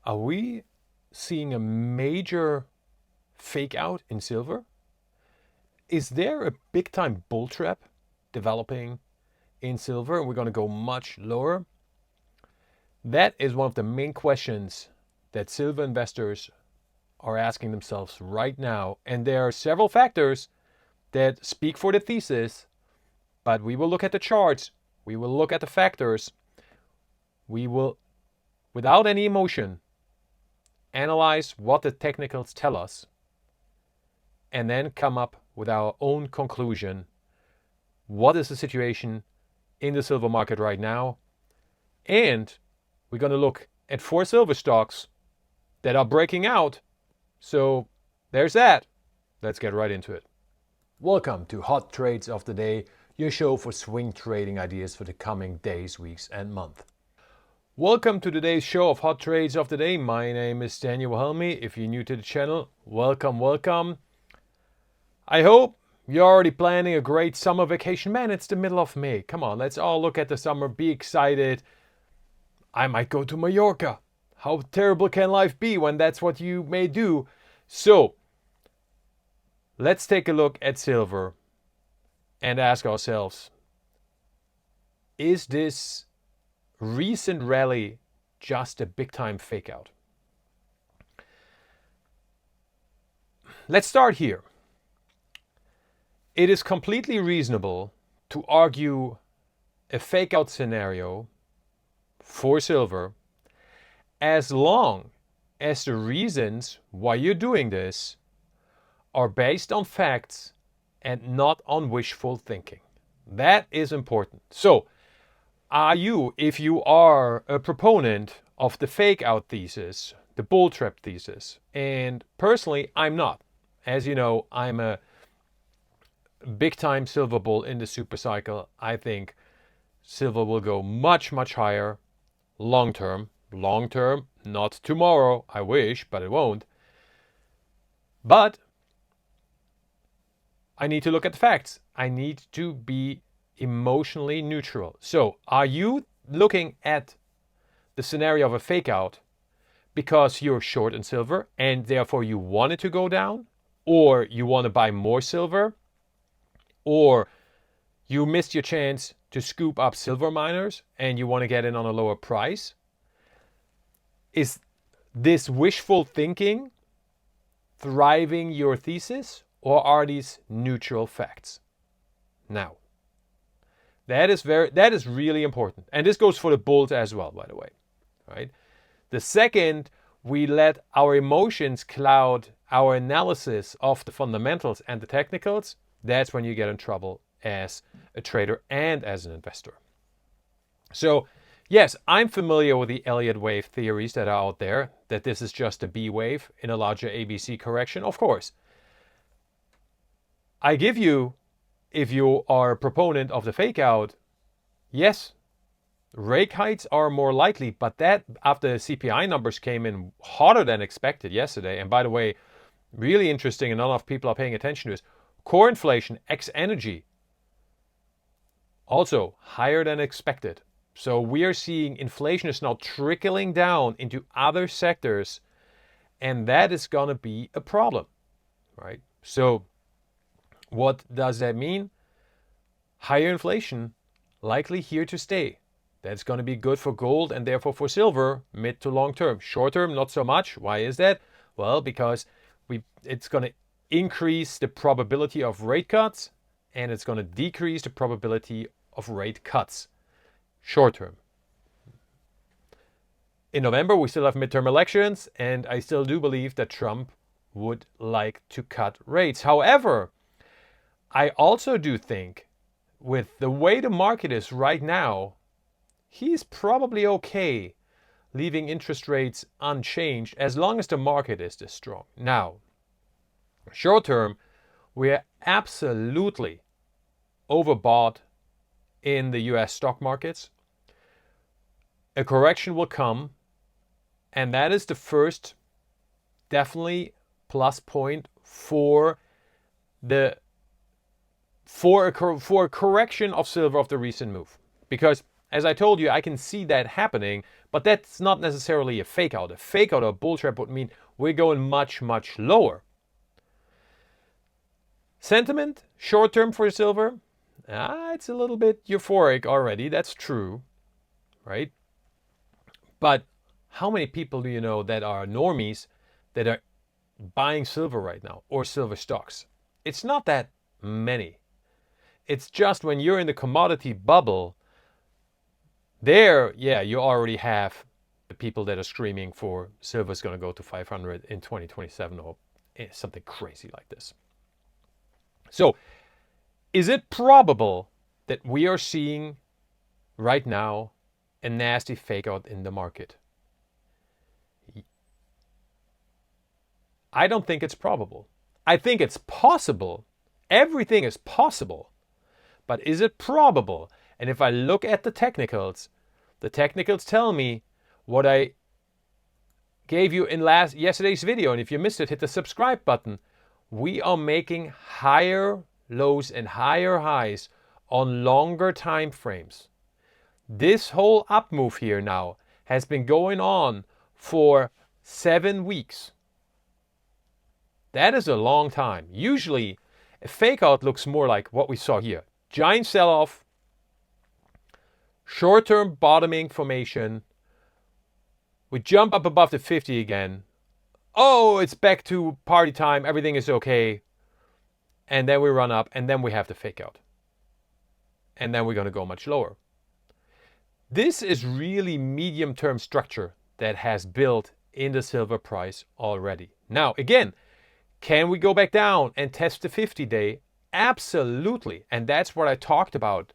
Are we seeing a major fake out in silver? Is there a big time bull trap developing in silver and we're going to go much lower? That is one of the main questions that silver investors are asking themselves right now. And there are several factors that speak for the thesis, but we will look at the charts, we will look at the factors, we will, without any emotion, analyze what the technicals tell us, and then come up with our own conclusion. What is the situation in the silver market right now? And we're going to look at 4 silver stocks that are breaking out. So there's that. Let's get right into it. Welcome to Hot Trades of the Day, your show for swing trading ideas for the coming days, weeks, and month. Welcome to today's show of Hot Trades of the Day. My name is Daniel Wilhelmi. If you're new to the channel, welcome. I hope you're already planning a great summer vacation. Man, it's the middle of May. Come on, let's all look at the summer, be excited. I might go to Mallorca. How terrible can life be when that's what you may do? So, let's take a look at silver and ask ourselves, is this recent rally just a big time fake out? Let's start here. It is completely reasonable to argue a fake out scenario for silver as long as the reasons why you're doing this are based on facts and not on wishful thinking. That is important. So, if you are a proponent of the fake out thesis, the bull trap thesis, and personally, I'm not. As you know, I'm a big time silver bull in the super cycle. I think silver will go much higher long term, not tomorrow. I wish, but it won't. But I need to look at the facts. I need to be emotionally neutral. So, are you looking at the scenario of a fake out because you're short in silver and therefore you want it to go down, or you want to buy more silver, or you missed your chance to scoop up silver miners and you want to get in on a lower price? Is this wishful thinking thriving your thesis, or are these neutral facts? Now, that is really important. And this goes for the bulls as well, by the way. Right? The second we let our emotions cloud our analysis of the fundamentals and the technicals, that's when you get in trouble as a trader and as an investor. So, yes, I'm familiar with the Elliott wave theories that are out there, that this is just a B wave in a larger ABC correction. Of course, I give you, if you are a proponent of the fake out, yes, rate hikes are more likely, but that after CPI numbers came in hotter than expected yesterday, and by the way, really interesting and not enough people are paying attention to this, core inflation, ex-energy, also higher than expected. So we are seeing inflation is now trickling down into other sectors, and that is going to be a problem, right? So what does that mean? Higher inflation, likely here to stay. That's going to be good for gold and therefore for silver, mid to long term. Short term, not so much. Why is that? Well, because it's going to increase the probability of rate cuts, and it's going to decrease the probability of rate cuts short term. In November, we still have midterm elections, and I still do believe that Trump would like to cut rates. However, I also do think with the way the market is right now, he's probably okay leaving interest rates unchanged as long as the market is this strong. Now, short term, we are absolutely overbought in the US stock markets. A correction will come, and that is the first definitely plus point for a correction of silver of the recent move. Because As I told you, I can see that happening, but that's not necessarily a fake out. A fake out or a bull trap would mean we're going much, much lower. Sentiment, short term for silver, it's a little bit euphoric already. That's true, right? But how many people do you know that are normies that are buying silver right now or silver stocks? It's not that many. It's just when you're in the commodity bubble, there, yeah, you already have the people that are screaming for silver's going to go to 500 in 2027 or something crazy like this. So, is it probable that we are seeing right now a nasty fake out in the market? I don't think it's probable. I think it's possible. Everything is possible. But is it probable? And if I look at the technicals tell me what I gave you in yesterday's video. And if you missed it, hit the subscribe button. We are making higher lows and higher highs on longer time frames. This whole up move here now has been going on for 7 weeks. That is a long time. Usually, a fake out looks more like what we saw here. Giant sell-off, short-term bottoming formation. We jump up above the 50 again. Oh, it's back to party time. Everything is okay. And then we run up, and then we have the fake out. And then we're going to go much lower. This is really medium-term structure that has built in the silver price already. Now, again, can we go back down and test the 50-day? Absolutely. And that's what I talked about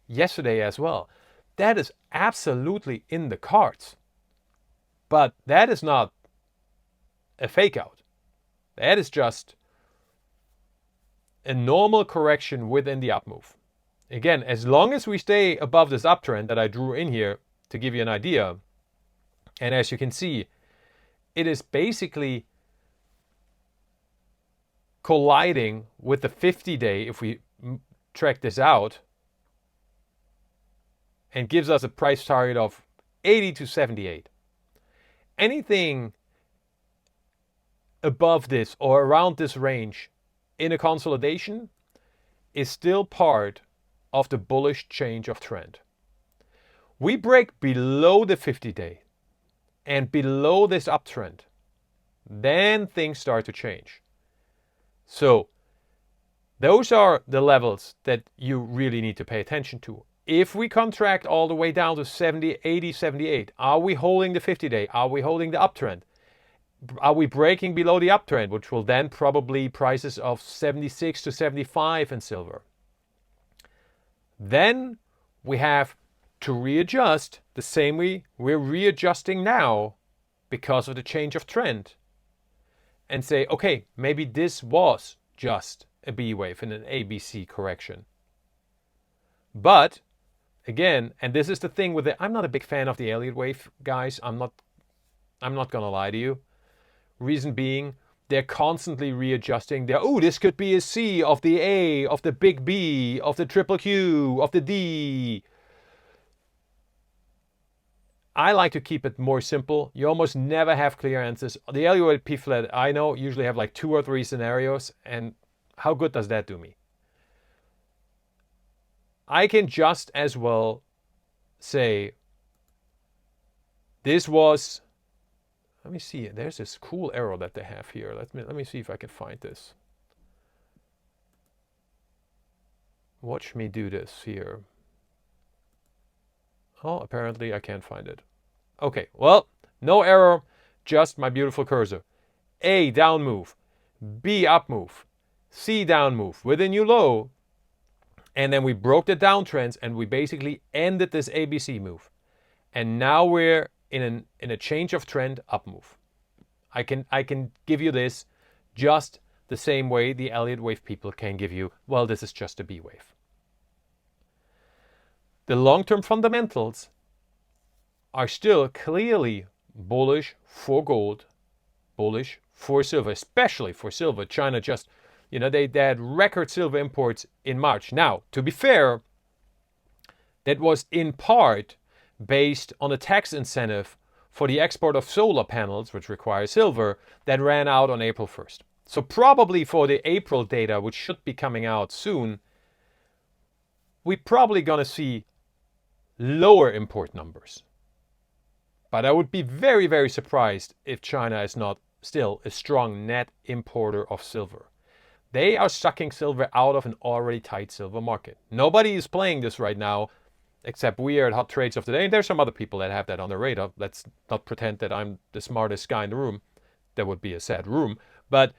yesterday as well. That is absolutely in the cards. But that is not a fake out. That is just a normal correction within the up move. Again, as long as we stay above this uptrend that I drew in here to give you an idea, and as you can see, it is basically colliding with the 50-day if we track this out, and gives us a price target of 80 to 78. Anything above this or around this range in a consolidation is still part of the bullish change of trend. We break below the 50-day and below this uptrend, then things start to change. So those are the levels that you really need to pay attention to. If we contract all the way down to 70, 80, 78, are we holding the 50-day? Are we holding the uptrend? Are we breaking below the uptrend, which will then probably prices of 76 to 75 in silver? Then we have to readjust the same way we're readjusting now because of the change of trend. And say, okay, maybe this was just a B wave and an ABC correction. But again, and this is the thing with it, I'm not a big fan of the Elliott wave, guys. I'm not gonna lie to you. Reason being, they're constantly readjusting. This could be a C of the A, of the big B, of the triple Q, of the D. I like to keep it more simple. You almost never have clear answers. The Elliott P-flat, I know, usually have like 2 or 3 scenarios, and how good does that do me? I can just as well say, this was, let me see, there's this cool arrow that they have here. Let me see if I can find this. Watch me do this here. Oh, apparently I can't find it. Okay, well, no error, just my beautiful cursor. A, down move. B, up move. C, down move with a new low. And then we broke the downtrends and we basically ended this ABC move. And now we're in a change of trend up move. I can give you this just the same way the Elliott wave people can give you, well, this is just a B wave. The long-term fundamentals are still clearly bullish for gold, bullish for silver, especially for silver. China just, they had record silver imports in March. Now, to be fair, that was in part based on a tax incentive for the export of solar panels, which require silver, that ran out on April 1st. So probably for the April data, which should be coming out soon, we're probably going to see lower import numbers. But I would be very, very surprised if China is not still a strong net importer of silver. They are sucking silver out of an already tight silver market. Nobody is playing this right now, except we are at Hot Trades of the Day. And there's some other people that have that on their radar. Let's not pretend that I'm the smartest guy in the room. That would be a sad room. But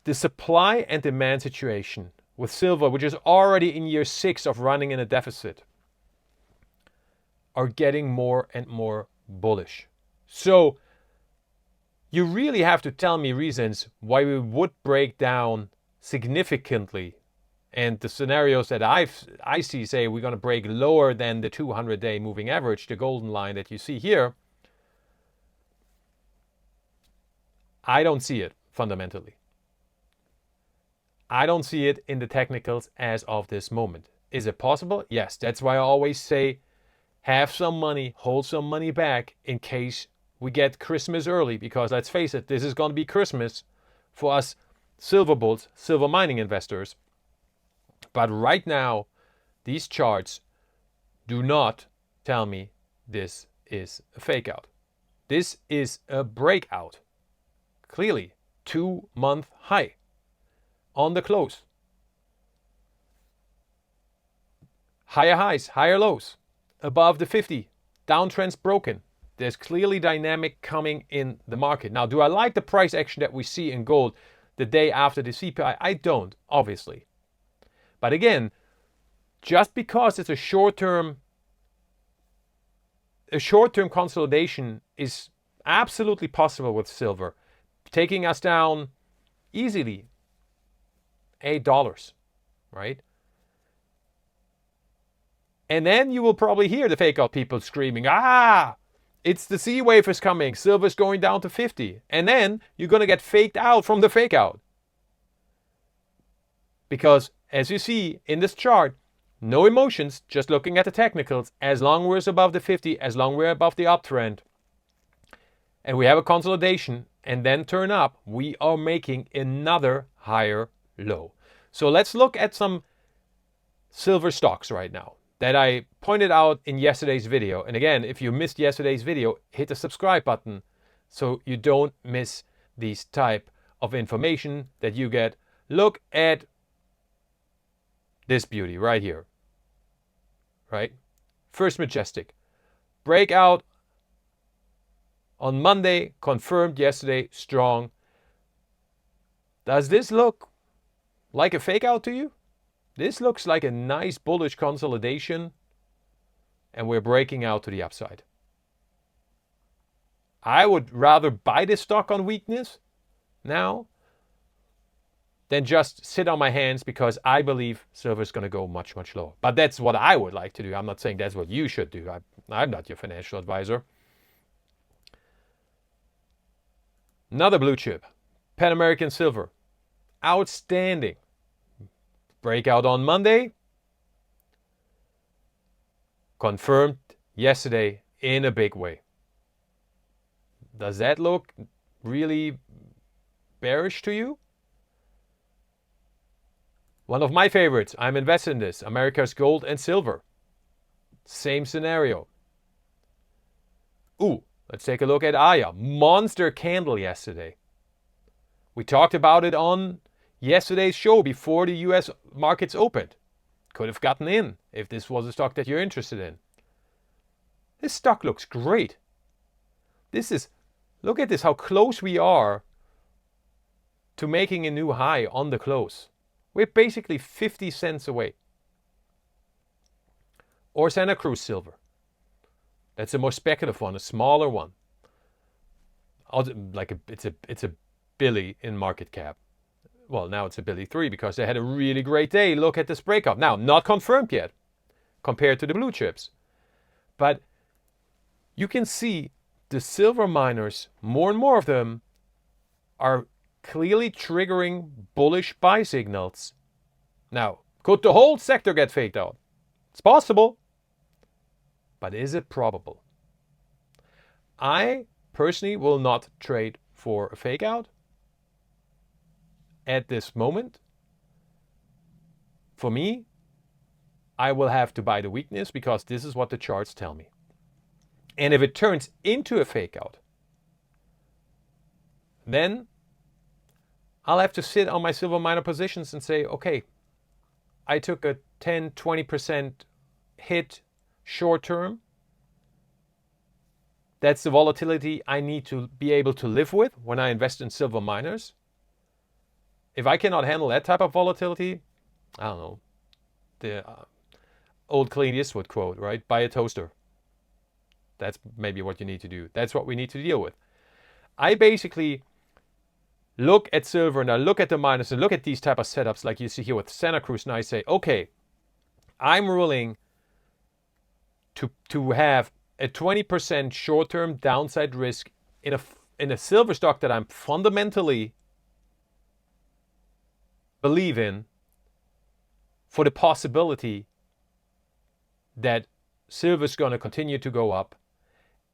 the supply and demand situation with silver, which is already in year 6 of running in a deficit, are getting more and more bullish. So you really have to tell me reasons why we would break down significantly. And the scenarios that I see say we're going to break lower than the 200-day moving average, the golden line that you see here. I don't see it fundamentally. I don't see it in the technicals as of this moment. Is it possible? Yes. That's why I always say have some money, hold some money back in case we get Christmas early, because let's face it, this is going to be Christmas for us silver bulls, silver mining investors. But right now, these charts do not tell me this is a fake out. This is a breakout. Clearly, 2-month high on the close. Higher highs, higher lows, above the 50, downtrends broken. There's clearly dynamic coming in the market. Now, do I like the price action that we see in gold the day after the CPI? I don't, obviously. But again, just because it's a short-term consolidation is absolutely possible with silver, taking us down easily $8, right? And then you will probably hear the fake out people screaming, it's the C wave is coming, silver's going down to 50. And then you're going to get faked out from the fake out. Because as you see in this chart, no emotions, just looking at the technicals, as long as we're above the 50, as long as we're above the uptrend, and we have a consolidation and then turn up, we are making another higher low. So let's look at some silver stocks right now that I pointed out in yesterday's video. And again, if you missed yesterday's video, hit the subscribe button so you don't miss these type of information that you get. Look at this beauty right here, right? First Majestic. Breakout on Monday, confirmed yesterday, strong. Does this look like a fake out to you? This looks like a nice bullish consolidation, and we're breaking out to the upside. I would rather buy this stock on weakness now than just sit on my hands, because I believe silver is going to go much, much lower. But that's what I would like to do. I'm not saying that's what you should do. I'm not your financial advisor. Another blue chip, Pan American Silver. Outstanding. Breakout on Monday. Confirmed yesterday in a big way. Does that look really bearish to you? One of my favorites, I'm invested in this, America's Gold and Silver. Same scenario. Let's take a look at Aya. Monster candle yesterday. We talked about it on yesterday's show before the US markets opened. Could have gotten in if this was a stock that you're interested in. This stock looks great. Look at this, how close we are to making a new high on the close. We're basically 50 cents away. Or Santa Cruz Silver. That's a more speculative one, a smaller one. It's a billy in market cap. Well, now it's a billy 3 because they had a really great day. Look at this breakout. Now, not confirmed yet compared to the blue chips. But you can see the silver miners, more and more of them, are clearly triggering bullish buy signals. Now, Could the whole sector get faked out? It's possible. But is it probable? I personally will not trade for a fake out at this moment. For me, I will have to buy the weakness because this is what the charts tell me. And if it turns into a fake out, then I'll have to sit on my silver miner positions and say, okay, I took a 10, 20% hit short term. That's the volatility I need to be able to live with when I invest in silver miners. If I cannot handle that type of volatility, I don't know, the old Clint Eastwood quote, right? Buy a toaster. That's maybe what you need to do. That's what we need to deal with. I basically look at silver and I look at the miners and look at these type of setups like you see here with Santa Cruz, and I say, okay, I'm willing to have a 20% short-term downside risk in a silver stock that I'm fundamentally believe in, for the possibility that silver is going to continue to go up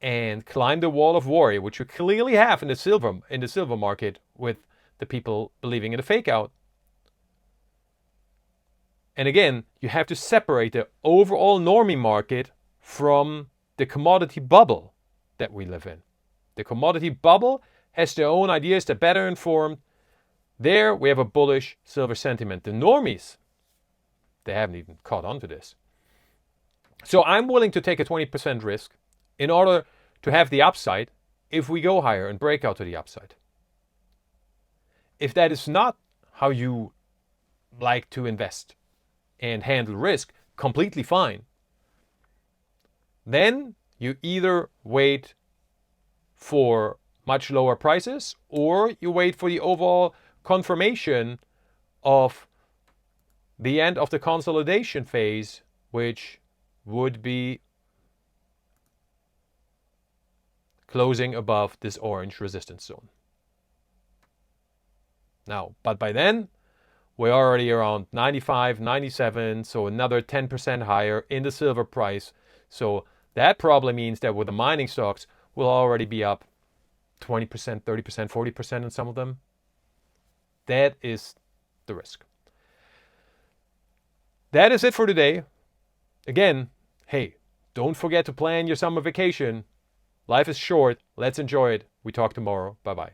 and climb the wall of worry, which we clearly have in the silver market with the people believing in a fake out. And again, you have to separate the overall normie market from the commodity bubble that we live in. The commodity bubble has their own ideas, they're better informed. There we have a bullish silver sentiment. The normies, they haven't even caught on to this. So I'm willing to take a 20% risk in order to have the upside if we go higher and break out to the upside. If that is not how you like to invest and handle risk, completely fine. Then you either wait for much lower prices or you wait for the overall confirmation of the end of the consolidation phase, which would be closing above this orange resistance zone. Now, but by then, we're already around 95, 97, so another 10% higher in the silver price. So that probably means that with the mining stocks, we'll already be up 20%, 30%, 40% in some of them. That is the risk. That is it for today. Again, hey, don't forget to plan your summer vacation. Life is short. Let's enjoy it. We talk tomorrow. Bye-bye.